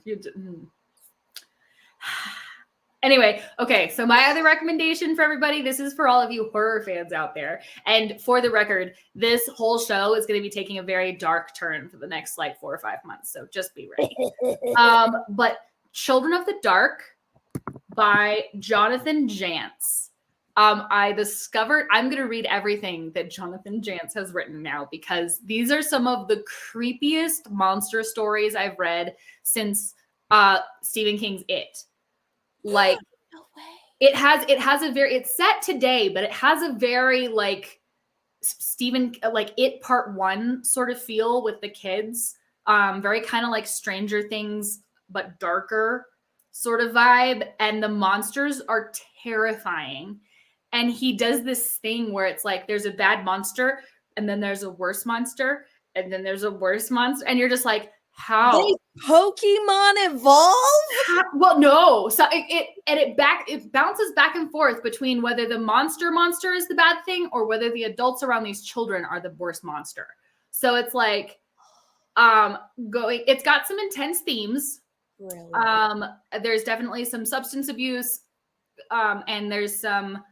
Anyway, okay, so my other recommendation for everybody, this is for all of you horror fans out there. And for the record, this whole show is going to be taking a very dark turn for the next like 4 or 5 months. So just be ready. But Children of the Dark by Jonathan Jantz. I discovered, I'm going to read everything that Jonathan Jantz has written now, because these are some of the creepiest monster stories I've read since Stephen King's It. Like, no way. It has a very, it's set today, but it has a very like Stephen, like It Part 1 sort of feel with the kids. Very kind of like Stranger Things, but darker sort of vibe. And the monsters are terrifying. And he does this thing where it's like there's a bad monster, and then there's a worse monster, and then there's a worse monster, and you're just like, how? They Pokemon evolve? Well, no. So it bounces back and forth between whether the monster is the bad thing or whether the adults around these children are the worst monster. So it's like it's got some intense themes. Really? There's definitely some substance abuse, and there's some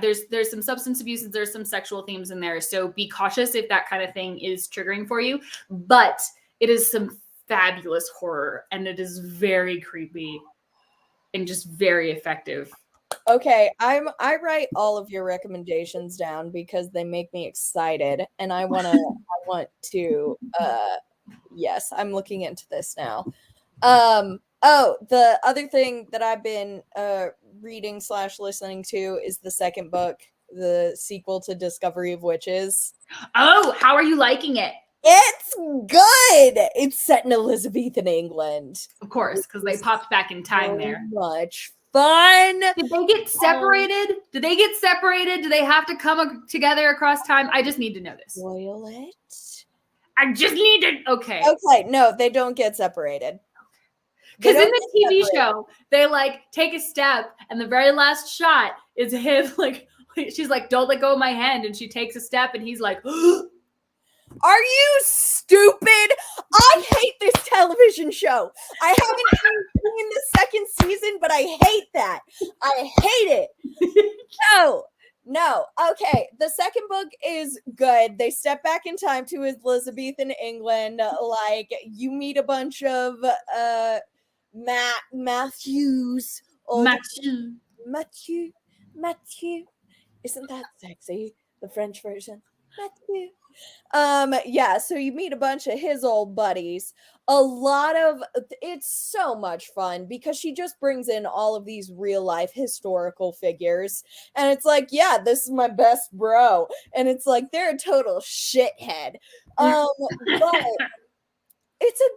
there's some substance abuse and there's some sexual themes in there. So be cautious if that kind of thing is triggering for you. But it is some fabulous horror, and it is very creepy and just very effective. Okay, I write all of your recommendations down because they make me excited, and I want to yes, I'm looking into this now. The other thing that I've been reading / listening to is the second book, the sequel to Discovery of Witches. Oh, how are you liking it? It's good. It's set in Elizabethan England. Of course, because they popped back in time there. Much fun. Did they get separated? Did they get separated? Do they have to come together across time? I just need to know this. Spoil it. I just need to. Okay. Okay. No, they don't get separated. Because in the TV show, they like take a step, and the very last shot is him like she's like, "Don't let go of my hand," and she takes a step, and he's like, "Are you stupid? I hate this television show. I haven't seen the second season, but I hate that. I hate it." No. Okay, the second book is good. They step back in time to Elizabethan England. Like, you meet a bunch of Matthews. Matthew. Isn't that sexy? The French version. Matthew. So you meet a bunch of his old buddies. It's so much fun because she just brings in all of these real life historical figures, and it's like, yeah, this is my best bro, and it's like they're a total shithead. But it's a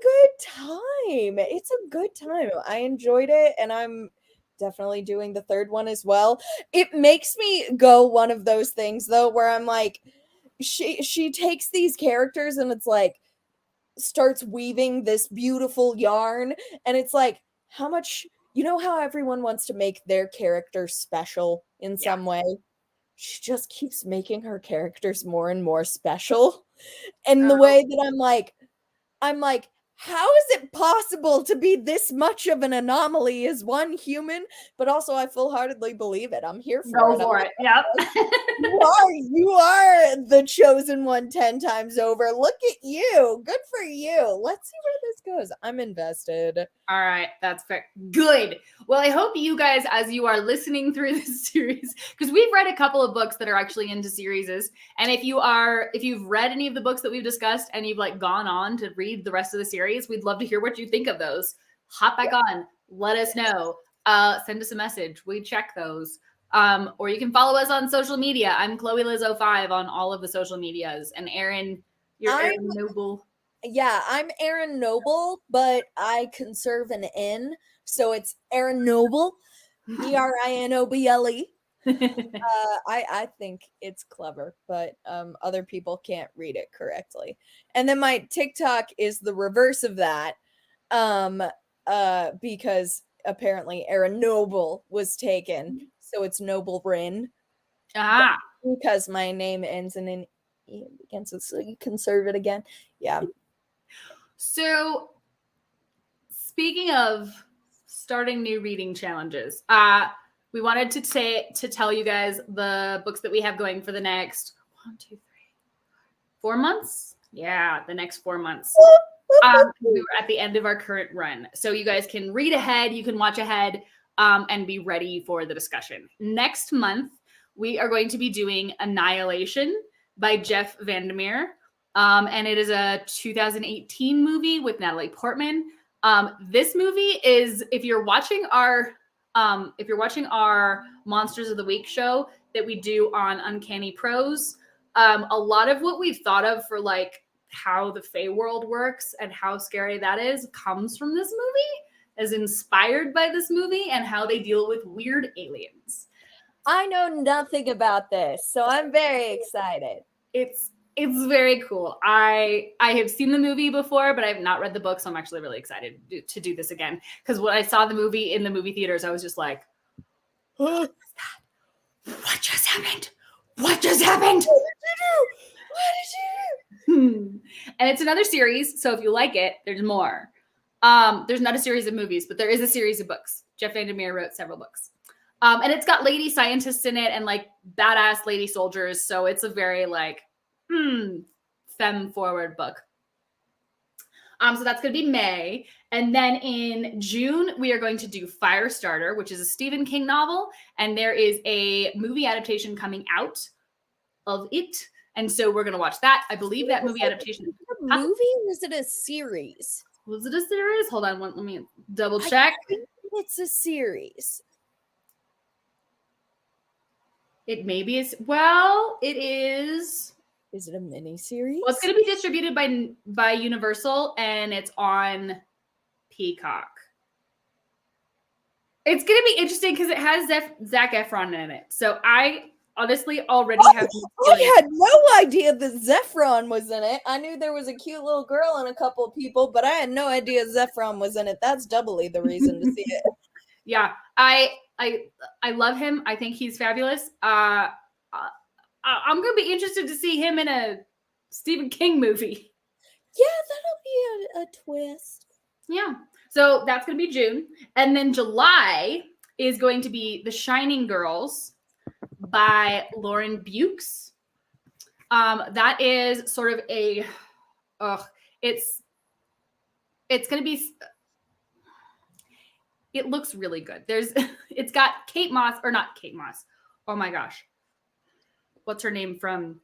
good time. I enjoyed it, and I'm definitely doing the third one as well. It makes me go one of those things though where I'm like, she takes these characters and it's like starts weaving this beautiful yarn, and it's like, how much, you know how everyone wants to make their character special in some way? She just keeps making her characters more and more special. And the way that I'm like, how is it possible to be this much of an anomaly as one human? But also, I full-heartedly believe it. I'm here for it. Go for it. Yep. You are the chosen one 10 times over. Look at you. Good for you. Let's see where this goes. I'm invested. All right. That's fair. Good. Well, I hope you guys, as you are listening through this series, because we've read a couple of books that are actually into series. And if you've read any of the books that we've discussed and you've like gone on to read the rest of the series, we'd love to hear what you think of those. Hop back on. Let us know. Send us a message. We check those. Or you can follow us on social media. I'm Chloe Liz05 on all of the social medias. And Erin, you're Erin Noble. Yeah, I'm Erin Noble, but I conserve an N. So it's Erin Noble. BRINOBLE. I think it's clever, but other people can't read it correctly. And then my TikTok is the reverse of that. Because apparently Aaron Noble was taken, so it's Noble Rin. Ah. Because my name ends in an E again, so you can serve it again. Yeah. So speaking of starting new reading challenges, we wanted to tell you guys the books that we have going for the next 4 months. Yeah, the next 4 months. We were at the end of our current run, so you guys can read ahead, you can watch ahead, and be ready for the discussion. Next month, we are going to be doing Annihilation by Jeff Vandermeer, and it is a 2018 movie with Natalie Portman. This movie is, if you're watching our Monsters of the Week show that we do on Uncanny Prose, a lot of what we've thought of for like how the Fae world works and how scary that is comes from this movie, is inspired by this movie and how they deal with weird aliens. I know nothing about this, so I'm very excited. It's very cool. I have seen the movie before, but I have not read the book, so I'm actually really excited to do this again. Because when I saw the movie in the movie theaters, I was just like, what was that? What just happened? What just happened? What did you do? What did you do? And it's another series, so if you like it, there's more. There's not a series of movies, but there is a series of books. Jeff Vandermeer wrote several books. And it's got lady scientists in it and like badass lady soldiers, so it's a very like femme forward book. So that's going to be May. And then in June, we are going to do Firestarter, which is a Stephen King novel. And there is a movie adaptation coming out of it. And so we're going to watch that. I believe that movie adaptation. A movie or is it a series? Was it a series? Hold on. Let me double check. I think it's a series. It maybe is. Well, it is. Is it a mini series? Well, it's going to be distributed by Universal, and it's on Peacock. It's going to be interesting because it has Zac Efron in it. So I honestly already have. I had no idea that Zephron was in it. I knew there was a cute little girl and a couple of people, but I had no idea Zephron was in it. That's doubly the reason to see it. Yeah, I love him. I think he's fabulous. I'm going to be interested to see him in a Stephen King movie. Yeah, that'll be a twist. Yeah. So that's going to be June. And then July is going to be The Shining Girls by Lauren Bukes. That is sort of a, it's going to be, it looks really good. It's got Kate Moss, or not Kate Moss. Oh my gosh. What's her name from?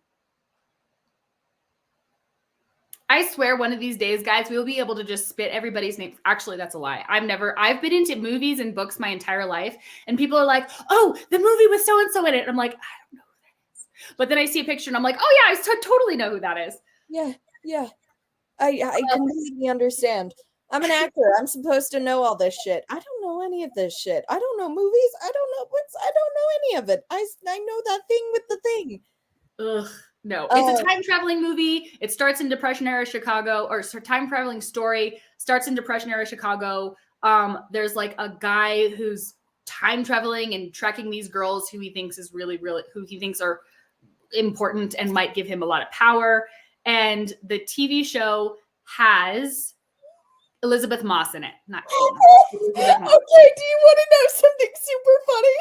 I swear one of these days, guys, we'll be able to just spit everybody's name. Actually, that's a lie. I've been into movies and books my entire life, and people are like, oh, the movie with so-and-so in it. And I'm like, I don't know who that is. But then I see a picture and I'm like, oh yeah, I totally know who that is. Yeah. I completely understand. I'm an actor. I'm supposed to know all this shit. I don't know any of this shit. I don't know movies. I don't know any of it. I know that thing with the thing. Ugh, no. It's a time traveling movie. It starts in Depression era Chicago, or time traveling story starts in Depression era Chicago. There's like a guy who's time traveling and tracking these girls who he thinks is really, who he thinks are important and might give him a lot of power. And the TV show has Elizabeth Moss in it. Not Elizabeth Moss. Okay, do you want to know something super funny?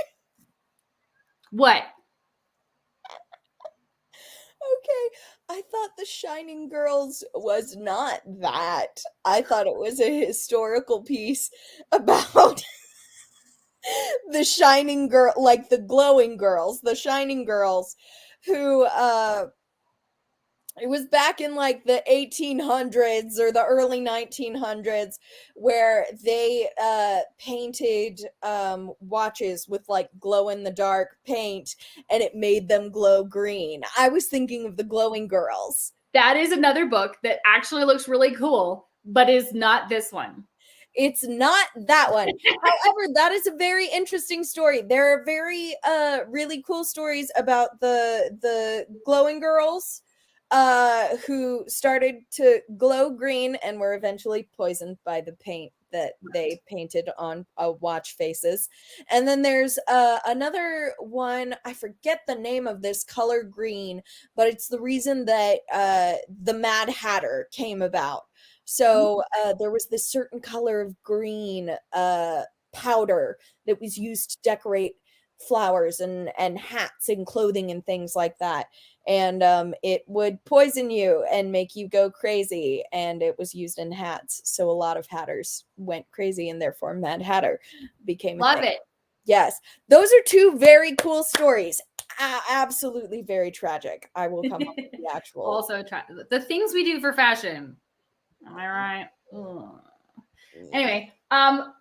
What? Okay, I thought The Shining Girls was not that. I thought it was a historical piece about the Shining Girl, like the glowing girls, the Shining Girls, who it was back in like the 1800s or the early 1900s where they painted watches with like glow in the dark paint and it made them glow green. I was thinking of the Glowing Girls. That is another book that actually looks really cool, but is not this one. It's not that one. However, that is a very interesting story. There are very really cool stories about the glowing girls who started to glow green and were eventually poisoned by the paint that they painted on watch faces. And then there's another one, I forget the name of this color green, but it's the reason that the Mad Hatter came about. So there was this certain color of green powder that was used to decorate flowers and hats and clothing and things like that. And it would poison you and make you go crazy. And it was used in hats. So a lot of hatters went crazy, and therefore Mad Hatter became a thing. Love it. Yes. Those are two very cool stories. Absolutely very tragic. I will come up with the actual. Also, the things we do for fashion. Am I right? Ugh. Anyway,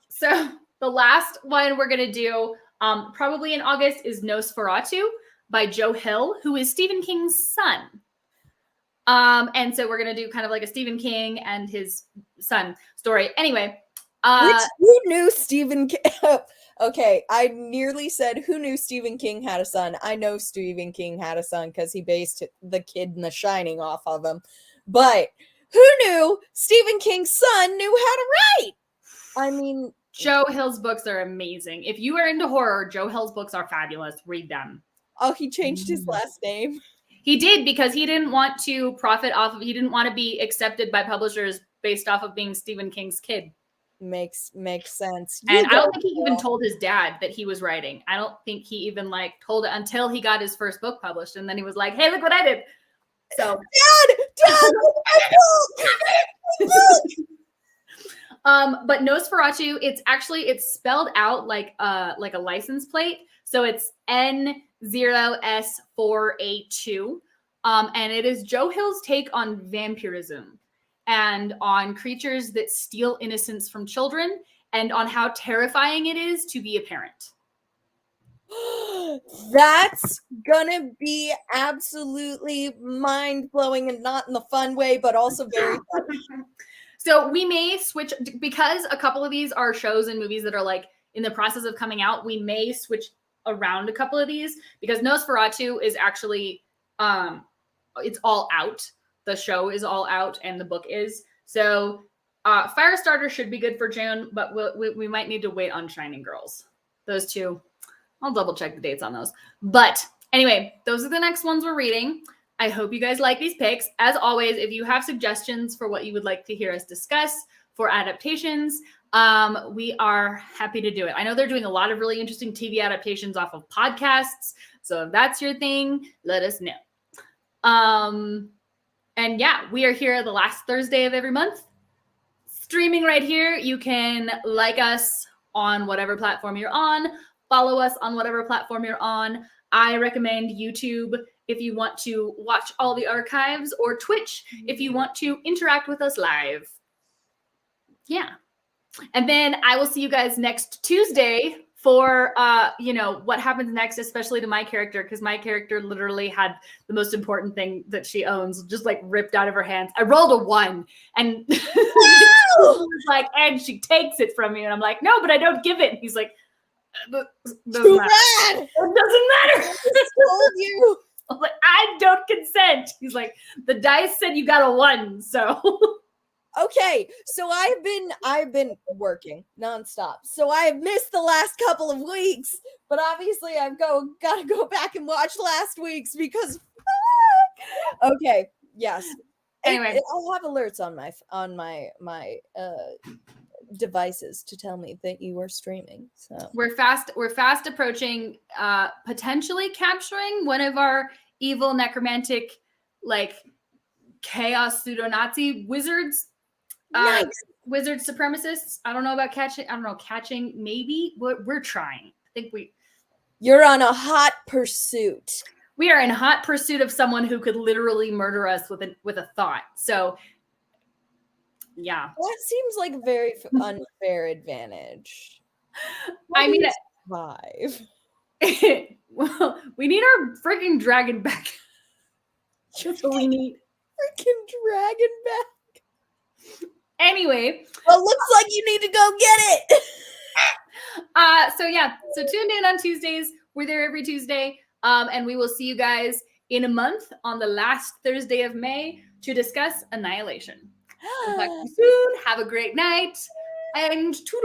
so the last one we're gonna do, probably in August, is Nosferatu by Joe Hill, who is Stephen King's son. And so we're gonna do kind of like a Stephen King and his son story. Anyway, who knew Stephen King? Okay, I nearly said who knew Stephen King had a son. I know Stephen King had a son because he based the kid in The Shining off of him. But who knew Stephen King's son knew how to write? I mean, Joe Hill's books are amazing. If you are into horror, Joe Hill's books are fabulous. Read them. Oh, he changed his last name. He did, because he didn't want to profit off of, he didn't want to be accepted by publishers based off of being Stephen King's kid. Makes sense. And I don't think he even told his dad that he was writing. I don't think he even told it until he got his first book published, and then he was like, "Hey, look what I did." So, Dad, but Nosferatu, it's spelled out like a license plate. So it's N0S4A2. And it is Joe Hill's take on vampirism and on creatures that steal innocence from children, and on how terrifying it is to be a parent. That's gonna be absolutely mind-blowing, and not in the fun way, but also very funny. So we may switch, because a couple of these are shows and movies that are like in the process of coming out. We may switch around a couple of these, because Nosferatu is actually it's all out. The show is all out and the book is. So Firestarter should be good for June, but we might need to wait on Shining Girls. Those two, I'll double check the dates on those. But anyway, those are the next ones we're reading. I hope you guys like these picks. As always, if you have suggestions for what you would like to hear us discuss for adaptations, we are happy to do it. I know they're doing a lot of really interesting TV adaptations off of podcasts. So if that's your thing, let us know. And yeah, we are here the last Thursday of every month, streaming right here. You can like us on whatever platform you're on, follow us on whatever platform you're on. I recommend YouTube if you want to watch all the archives, or Twitch if you want to interact with us live. Yeah. And then I will see you guys next Tuesday for, what happens next, especially to my character, because my character literally had the most important thing that she owns just like ripped out of her hands. I rolled a 1, and was like, and she takes it from me, and I'm like, no, but I don't give it. And he's like, doesn't matter. It doesn't matter. I told you. I'm like, I don't consent. He's like, the dice said you got a 1, so. Okay, so I've been working nonstop. So I have missed the last couple of weeks, but obviously I've got to go back and watch last week's because. Okay, yes. Anyway, I'll have alerts on my devices to tell me that you are streaming. So we're fast approaching potentially capturing one of our evil necromantic, like, chaos pseudo-Nazi wizards. Nice. Wizard supremacists. I don't know about catching. I don't know, catching maybe. We're trying. I think you're on a hot pursuit. We are in hot pursuit of someone who could literally murder us with a thought. So yeah, that seems like a very unfair advantage. I mean, 5. Well, we need our freaking dragon back. That's what we need. Freaking dragon back. Anyway, well, looks like you need to go get it. so tune in on Tuesdays. We're there every Tuesday. And we will see you guys in a month on the last Thursday of May to discuss Annihilation. We'll talk to you soon. Have a great night. And toodle.